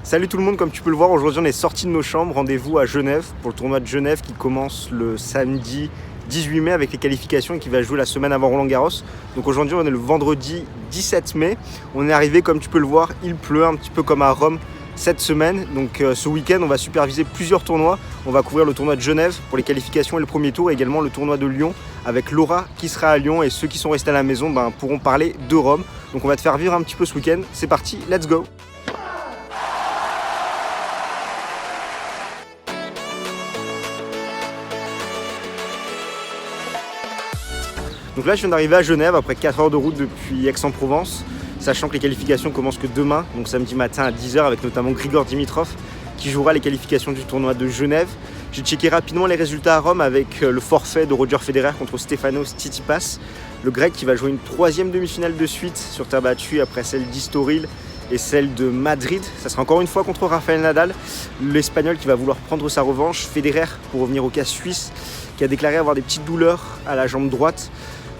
Salut tout le monde, comme tu peux le voir, aujourd'hui on est sorti de nos chambres, rendez-vous à Genève pour le tournoi de Genève qui commence le samedi 18 mai avec les qualifications et qui va jouer la semaine avant Roland-Garros. Donc aujourd'hui on est le vendredi 17 mai, on est arrivé comme tu peux le voir, il pleut un petit peu comme à Rome cette semaine. Donc ce week-end on va superviser plusieurs tournois, on va couvrir le tournoi de Genève pour les qualifications et le premier tour et également le tournoi de Lyon avec Laura qui sera à Lyon et ceux qui sont restés à la maison pourront parler de Rome. Donc on va te faire vivre un petit peu ce week-end, c'est parti, let's go! Donc là je viens d'arriver à Genève après 4 heures de route depuis Aix-en-Provence, sachant que les qualifications commencent que demain, donc samedi matin à 10h avec notamment Grigor Dimitrov qui jouera les qualifications du tournoi de Genève. J'ai checké rapidement les résultats à Rome avec le forfait de Roger Federer contre Stefanos Tsitsipas, le grec qui va jouer une troisième demi-finale de suite sur terre battue après celle d'Estoril et celle de Madrid. Ça sera encore une fois contre Rafael Nadal, l'Espagnol qui va vouloir prendre sa revanche. Federer, pour revenir au cas suisse, qui a déclaré avoir des petites douleurs à la jambe droite.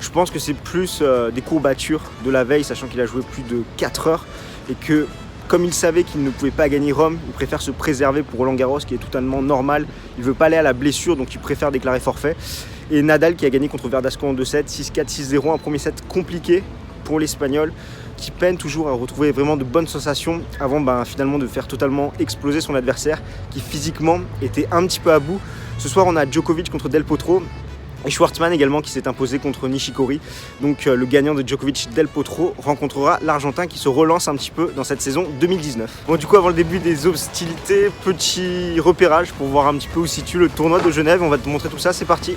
Je pense que c'est plus des courbatures de la veille, sachant qu'il a joué plus de 4 heures et que, comme il savait qu'il ne pouvait pas gagner Rome, il préfère se préserver pour Roland-Garros, qui est totalement normal. Il ne veut pas aller à la blessure, donc il préfère déclarer forfait. Et Nadal qui a gagné contre Verdasco en 2-7, 6-4, 6-0, un premier set compliqué pour l'Espagnol, qui peine toujours à retrouver vraiment de bonnes sensations avant finalement de faire totalement exploser son adversaire, qui physiquement était un petit peu à bout. Ce soir, on a Djokovic contre Del Potro. Et Schwartzmann également qui s'est imposé contre Nishikori. Donc le gagnant de Djokovic Del Potro rencontrera l'Argentin qui se relance un petit peu dans cette saison 2019. Bon, du coup, avant le début des hostilités, petit repérage pour voir un petit peu où situe le tournoi de Genève. On va te montrer tout ça, c'est parti.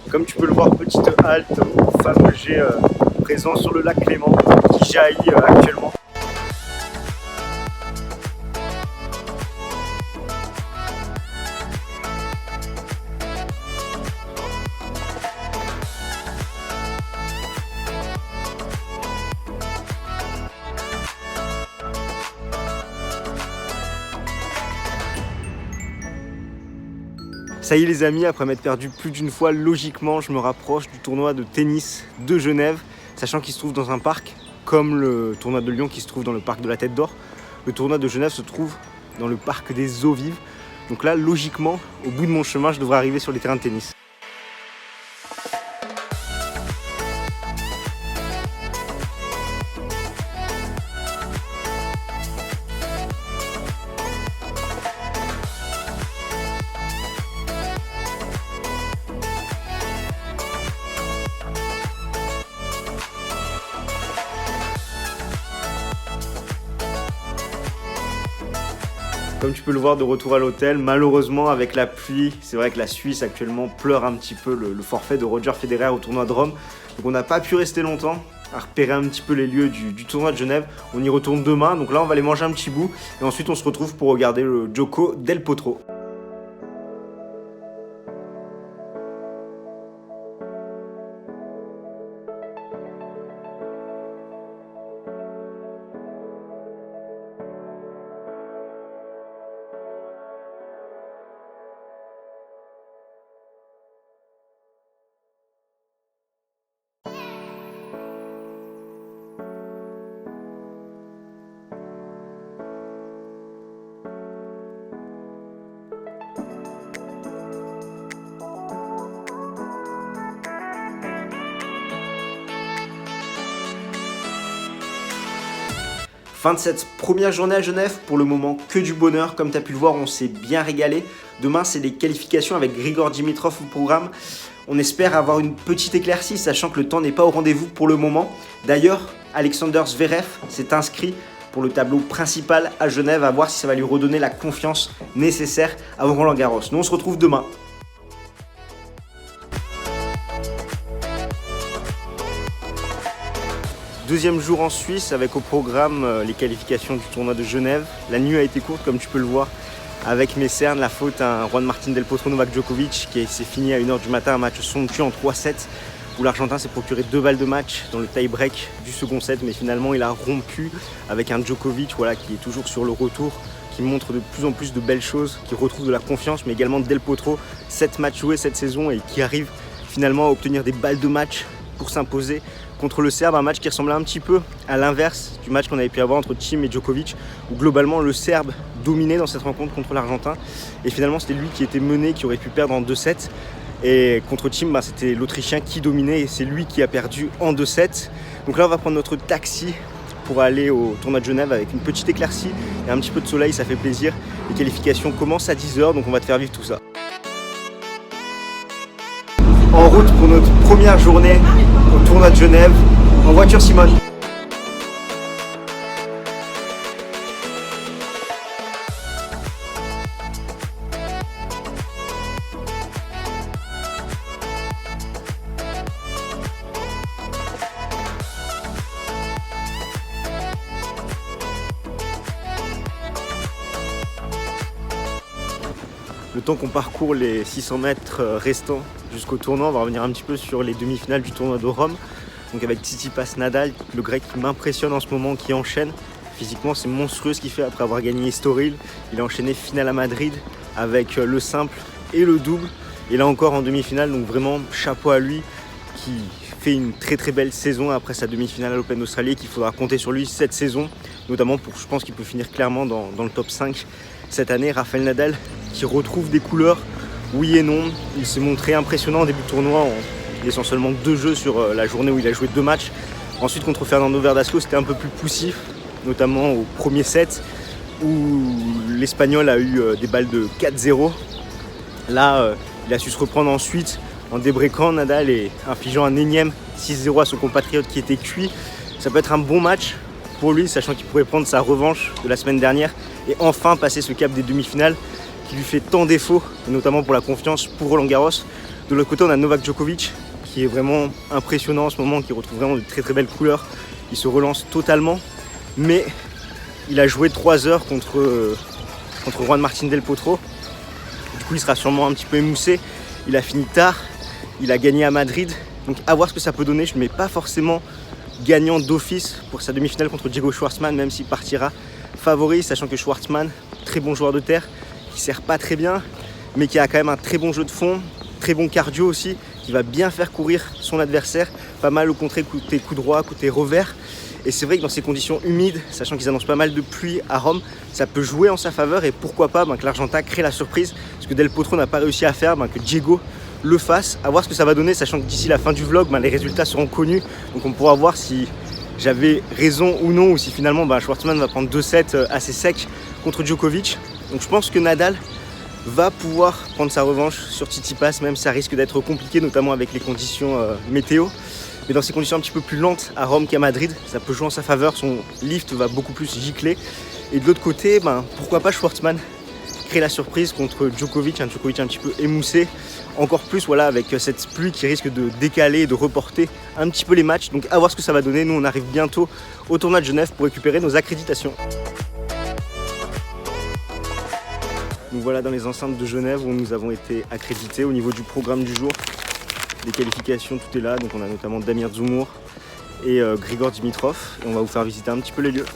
Comme tu peux le voir, petite halte au fameux jet présent sur le lac Léman qui jaillit actuellement. Ça y est les amis, après m'être perdu plus d'une fois, logiquement je me rapproche du tournoi de tennis de Genève, sachant qu'il se trouve dans un parc, comme le tournoi de Lyon qui se trouve dans le parc de la Tête d'Or. Le tournoi de Genève se trouve dans le parc des Eaux Vives. Donc là, logiquement, au bout de mon chemin, je devrais arriver sur les terrains de tennis. Comme tu peux le voir, de retour à l'hôtel, malheureusement avec la pluie, c'est vrai que la Suisse actuellement pleure un petit peu le forfait de Roger Federer au tournoi de Rome. Donc on n'a pas pu rester longtemps à repérer un petit peu les lieux du tournoi de Genève. On y retourne demain, donc là on va aller manger un petit bout et ensuite on se retrouve pour regarder le Djoko Del Potro. Fin de cette première journée à Genève, pour le moment que du bonheur, comme tu as pu le voir on s'est bien régalé. Demain c'est les qualifications avec Grigor Dimitrov au programme. On espère avoir une petite éclaircie sachant que le temps n'est pas au rendez-vous pour le moment. D'ailleurs Alexander Zverev s'est inscrit pour le tableau principal à Genève, à voir si ça va lui redonner la confiance nécessaire avant Roland-Garros. Nous on se retrouve demain. Deuxième jour en Suisse avec au programme les qualifications du tournoi de Genève. La nuit a été courte comme tu peux le voir avec mes cernes, la faute à un Juan Martín del Potro Novak Djokovic qui s'est fini à 1h du matin, un match somptueux en 3-7 où l'Argentin s'est procuré 2 balles de match dans le tie-break du second set, mais finalement il a rompu avec un Djokovic qui est toujours sur le retour qui montre de plus en plus de belles choses, qui retrouve de la confiance, mais également Del Potro, 7 matchs joués cette saison et qui arrive finalement à obtenir des balles de match pour s'imposer contre le Serbe, un match qui ressemblait un petit peu à l'inverse du match qu'on avait pu avoir entre Thiem et Djokovic, où globalement le Serbe dominait dans cette rencontre contre l'Argentin, et finalement c'était lui qui était mené, qui aurait pu perdre en 2-7, et contre Thiem, c'était l'Autrichien qui dominait, et c'est lui qui a perdu en 2-7. Donc là on va prendre notre taxi pour aller au tournoi de Genève avec une petite éclaircie et un petit peu de soleil, ça fait plaisir. Les qualifications commencent à 10h, donc on va te faire vivre tout ça. En route pour notre première journée au tournoi de Genève, en voiture Simone. Le temps qu'on parcourt les 600 mètres restants jusqu'au tournoi, on va revenir un petit peu sur les demi-finales du tournoi de Rome. Donc avec Tsitsipas Nadal, le grec qui m'impressionne en ce moment, qui enchaîne. Physiquement, c'est monstrueux ce qu'il fait après avoir gagné Estoril. Il a enchaîné finale à Madrid avec le simple et le double. Et là encore en demi-finale, donc vraiment chapeau à lui qui fait une très très belle saison après sa demi-finale à l'Open d'Australie, qu'il faudra compter sur lui cette saison, notamment pour, je pense qu'il peut finir clairement dans le top 5 cette année. Rafael Nadal qui retrouve des couleurs, oui et non. Il s'est montré impressionnant en début de tournoi en laissant seulement 2 jeux sur la journée où il a joué 2 matchs. Ensuite contre Fernando Verdasco, c'était un peu plus poussif, notamment au premier set où l'Espagnol a eu des balles de 4-0. Là, il a su se reprendre ensuite en débreakant Nadal et infligeant un énième 6-0 à son compatriote qui était cuit. Ça peut être un bon match pour lui, sachant qu'il pourrait prendre sa revanche de la semaine dernière et enfin passer ce cap des demi-finales qui lui fait tant défaut, notamment pour la confiance pour Roland Garros. De l'autre côté, on a Novak Djokovic qui est vraiment impressionnant en ce moment, qui retrouve vraiment de très très belles couleurs. Il se relance totalement, mais il a joué 3 heures contre Juan Martín del Potro. Du coup, il sera sûrement un petit peu émoussé. Il a fini tard, il a gagné à Madrid. Donc à voir ce que ça peut donner. Je ne mets pas forcément gagnant d'office pour sa demi-finale contre Diego Schwartzmann, même s'il partira favori, sachant que Schwartzmann, très bon joueur de terre, qui ne sert pas très bien, mais qui a quand même un très bon jeu de fond, très bon cardio aussi, qui va bien faire courir son adversaire, pas mal au contraire côté coup droit, côté revers. Et c'est vrai que dans ces conditions humides, sachant qu'ils annoncent pas mal de pluie à Rome, ça peut jouer en sa faveur et pourquoi pas que l'Argentin crée la surprise, ce que Del Potro n'a pas réussi à faire, que Diego le fasse. À voir ce que ça va donner, sachant que d'ici la fin du vlog, les résultats seront connus, donc on pourra voir si j'avais raison ou non, ou si finalement Schwartzmann va prendre 2-7 assez secs contre Djokovic. Donc je pense que Nadal va pouvoir prendre sa revanche sur Tsitsipas, même si ça risque d'être compliqué, notamment avec les conditions météo. Mais dans ces conditions un petit peu plus lentes à Rome qu'à Madrid, ça peut jouer en sa faveur, son lift va beaucoup plus gicler. Et de l'autre côté, pourquoi pas Schwartzmann créer la surprise contre Djokovic, un Djokovic un petit peu émoussé, encore plus avec cette pluie qui risque de décaler et de reporter un petit peu les matchs. Donc à voir ce que ça va donner. Nous on arrive bientôt au tournoi de Genève pour récupérer nos accréditations. Donc voilà dans les enceintes de Genève où nous avons été accrédités au niveau du programme du jour. Les qualifications, tout est là. Donc on a notamment Damir Dzumhur et Grigor Dimitrov. Et on va vous faire visiter un petit peu les lieux.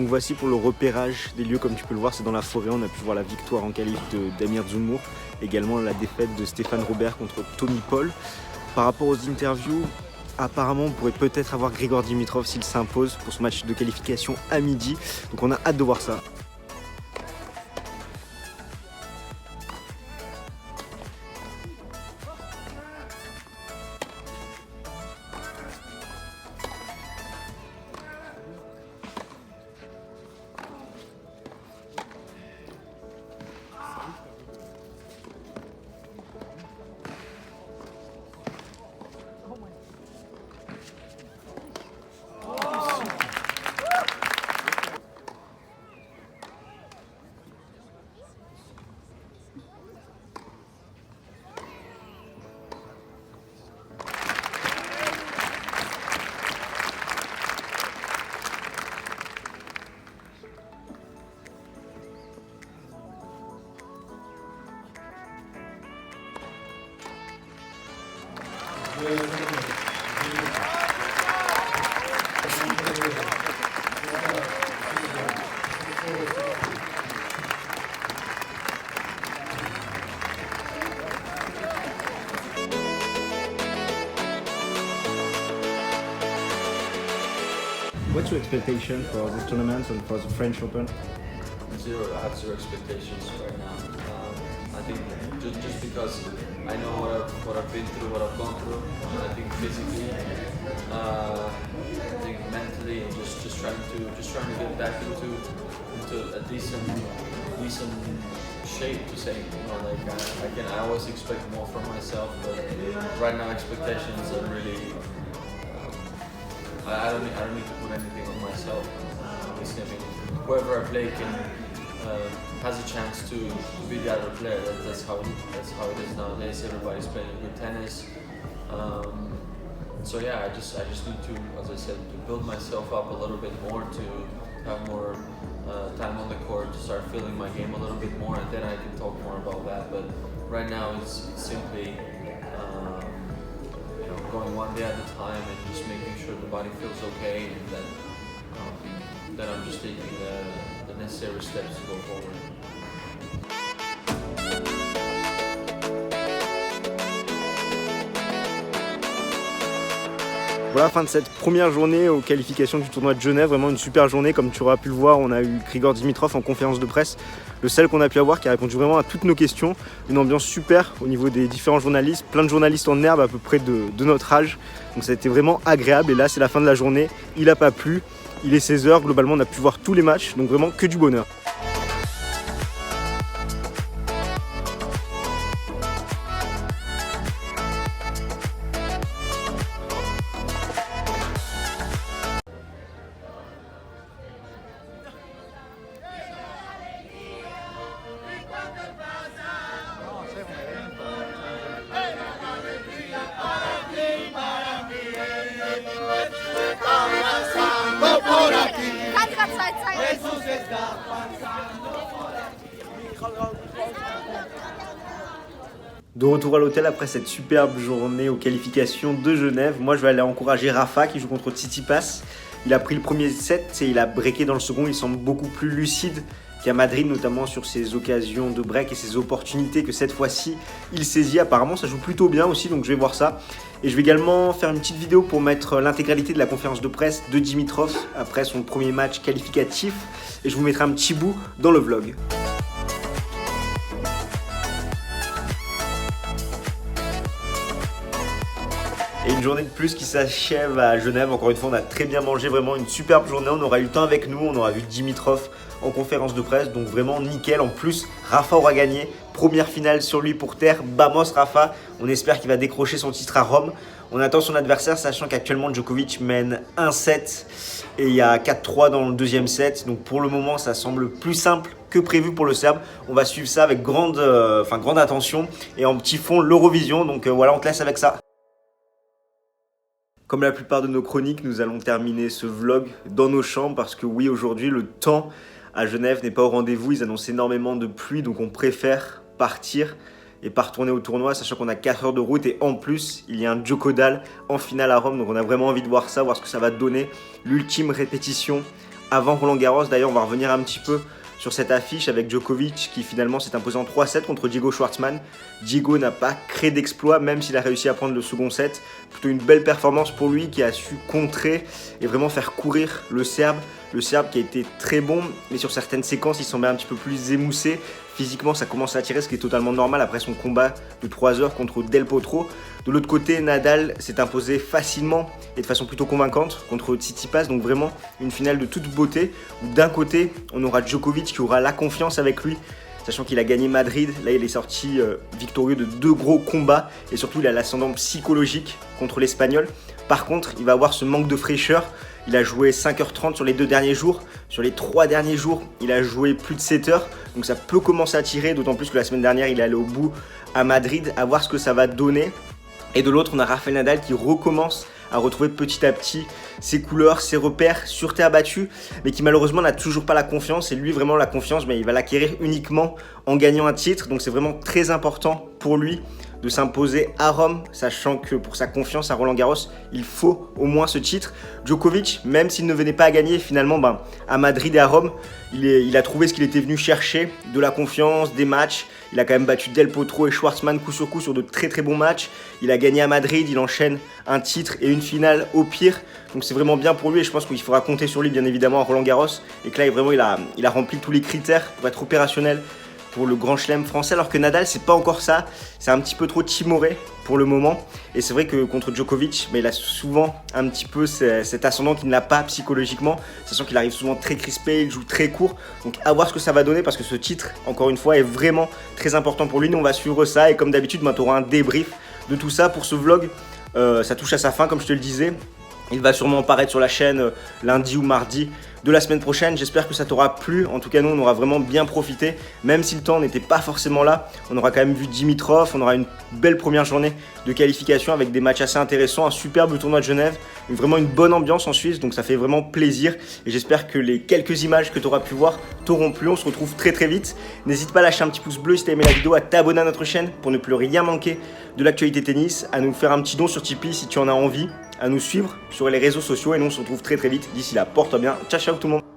Donc voici pour le repérage des lieux, comme tu peux le voir, c'est dans la forêt. On a pu voir la victoire en qualif d'Amir Džumhur, également la défaite de Stéphane Robert contre Tommy Paul. Par rapport aux interviews, apparemment on pourrait peut-être avoir Grigor Dimitrov s'il s'impose pour ce match de qualification à midi. Donc on a hâte de voir ça. What's your expectation for this tournament and for the French Open? Zero. I have zero expectations right now. I think just because I know what I've been through, what I've gone through. I think physically, I think mentally, and just trying to get back into a decent shape to say. You know, like I always expect more from myself, but right now expectations are really. I don't need to put anything on myself. Obviously, I mean, whoever I play has a chance to be the other player. That's how it is nowadays. Everybody's playing good tennis. So yeah, I just need to, as I said, to build myself up a little bit more, to have more time on the court, to start feeling my game a little bit more, and then I can talk more about that. But right now, it's simply. Going one day at a time and just making sure the body feels okay, and then I'm just taking the necessary steps to go forward. Voilà, fin de cette première journée aux qualifications du tournoi de Genève. Vraiment une super journée, comme tu auras pu le voir. On a eu Grigor Dimitrov en conférence de presse, le seul qu'on a pu avoir, qui a répondu vraiment à toutes nos questions. Une ambiance super au niveau des différents journalistes, plein de journalistes en herbe à peu près de notre âge. Donc ça a été vraiment agréable. Et là, c'est la fin de la journée. Il n'a pas plu. Il est 16h. Globalement, on a pu voir tous les matchs. Donc vraiment que du bonheur. De retour à l'hôtel après cette superbe journée aux qualifications de Genève, moi je vais aller encourager Rafa qui joue contre Tsitsipas. Il a pris le premier set et il a breaké dans le second, il semble beaucoup plus lucide qu'à Madrid, notamment sur ses occasions de break et ses opportunités que cette fois-ci il saisit. Apparemment ça joue plutôt bien aussi, donc je vais voir ça. Et je vais également faire une petite vidéo pour mettre l'intégralité de la conférence de presse de Dimitrov après son premier match qualificatif, et je vous mettrai un petit bout dans le vlog. Et une journée de plus qui s'achève à Genève. Encore une fois, on a très bien mangé, vraiment une superbe journée. On aura eu le temps avec nous, on aura vu Dimitrov en conférence de presse, donc vraiment nickel. En plus, Rafa aura gagné, première finale sur lui pour terre. Vamos Rafa, on espère qu'il va décrocher son titre à Rome. On attend son adversaire, sachant qu'actuellement Djokovic mène 1-7 et il y a 4-3 dans le deuxième set. Donc pour le moment, ça semble plus simple que prévu pour le Serbe. On va suivre ça avec grande attention et en petit fond l'Eurovision. Donc voilà, on te laisse avec ça. Comme la plupart de nos chroniques, nous allons terminer ce vlog dans nos chambres parce que oui, aujourd'hui, le temps à Genève n'est pas au rendez-vous. Ils annoncent énormément de pluie, donc on préfère partir et pas retourner au tournoi, sachant qu'on a 4 heures de route et en plus, il y a un Djokodal en finale à Rome. Donc on a vraiment envie de voir ça, voir ce que ça va donner. L'ultime répétition avant Roland Garros. D'ailleurs, on va revenir un petit peu sur cette affiche avec Djokovic qui finalement s'est imposé en 3-7 contre Diego Schwartzmann. Diego n'a pas créé d'exploit même s'il a réussi à prendre le second set. Plutôt une belle performance pour lui qui a su contrer et vraiment faire courir le Serbe. Le Serbe qui a été très bon, mais sur certaines séquences, il semblait un petit peu plus émoussé. Physiquement, ça commence à tirer, ce qui est totalement normal après son combat de 3 heures contre Del Potro. De l'autre côté, Nadal s'est imposé facilement et de façon plutôt convaincante contre Tsitsipas. Donc vraiment une finale de toute beauté où d'un côté, on aura Djokovic qui aura la confiance avec lui, sachant qu'il a gagné Madrid. Là, il est sorti victorieux de 2 gros combats et surtout, il a l'ascendant psychologique contre l'Espagnol. Par contre, il va avoir ce manque de fraîcheur. Il a joué 5h30 sur les 2 derniers jours. Sur les 3 derniers jours, il a joué plus de 7 heures. Donc ça peut commencer à tirer, d'autant plus que la semaine dernière, il est allé au bout à Madrid, à voir ce que ça va donner. Et de l'autre, on a Rafael Nadal qui recommence à retrouver petit à petit ses couleurs, ses repères sur terre battue, mais qui malheureusement n'a toujours pas la confiance. Et lui, vraiment, la confiance, il va l'acquérir uniquement en gagnant un titre. Donc c'est vraiment très important pour lui de s'imposer à Rome, sachant que pour sa confiance à Roland Garros, il faut au moins ce titre. Djokovic, même s'il ne venait pas à gagner, finalement, à Madrid et à Rome, il a trouvé ce qu'il était venu chercher, de la confiance, des matchs. Il a quand même battu Del Potro et Schwartzmann coup sur coup sur de très très bons matchs. Il a gagné à Madrid, il enchaîne un titre et une finale au pire. Donc c'est vraiment bien pour lui et je pense qu'il faudra compter sur lui bien évidemment à Roland Garros. Et que là, vraiment, il a rempli tous les critères pour être opérationnel pour le Grand Chelem français, alors que Nadal, c'est pas encore ça. C'est un petit peu trop timoré pour le moment. Et c'est vrai que contre Djokovic, il a souvent un petit peu cet ascendant qu'il n'a pas psychologiquement, sachant qu'il arrive souvent très crispé, il joue très court. Donc à voir ce que ça va donner parce que ce titre, encore une fois, est vraiment très important pour lui. Nous, on va suivre ça et comme d'habitude, tu auras un débrief de tout ça pour ce vlog. Ça touche à sa fin, comme je te le disais. Il va sûrement apparaître sur la chaîne lundi ou mardi de la semaine prochaine. J'espère que ça t'aura plu. En tout cas, nous, on aura vraiment bien profité. Même si le temps n'était pas forcément là, on aura quand même vu Dimitrov. On aura une belle première journée de qualification avec des matchs assez intéressants. Un superbe tournoi de Genève. Vraiment une bonne ambiance en Suisse. Donc ça fait vraiment plaisir. Et j'espère que les quelques images que tu auras pu voir t'auront plu. On se retrouve très très vite. N'hésite pas à lâcher un petit pouce bleu si tu as aimé la vidéo, à t'abonner à notre chaîne pour ne plus rien manquer de l'actualité tennis, à nous faire un petit don sur Tipeee si tu en as envie, à nous suivre sur les réseaux sociaux et nous on se retrouve très très vite. D'ici là, porte-toi bien. Ciao ciao tout le monde.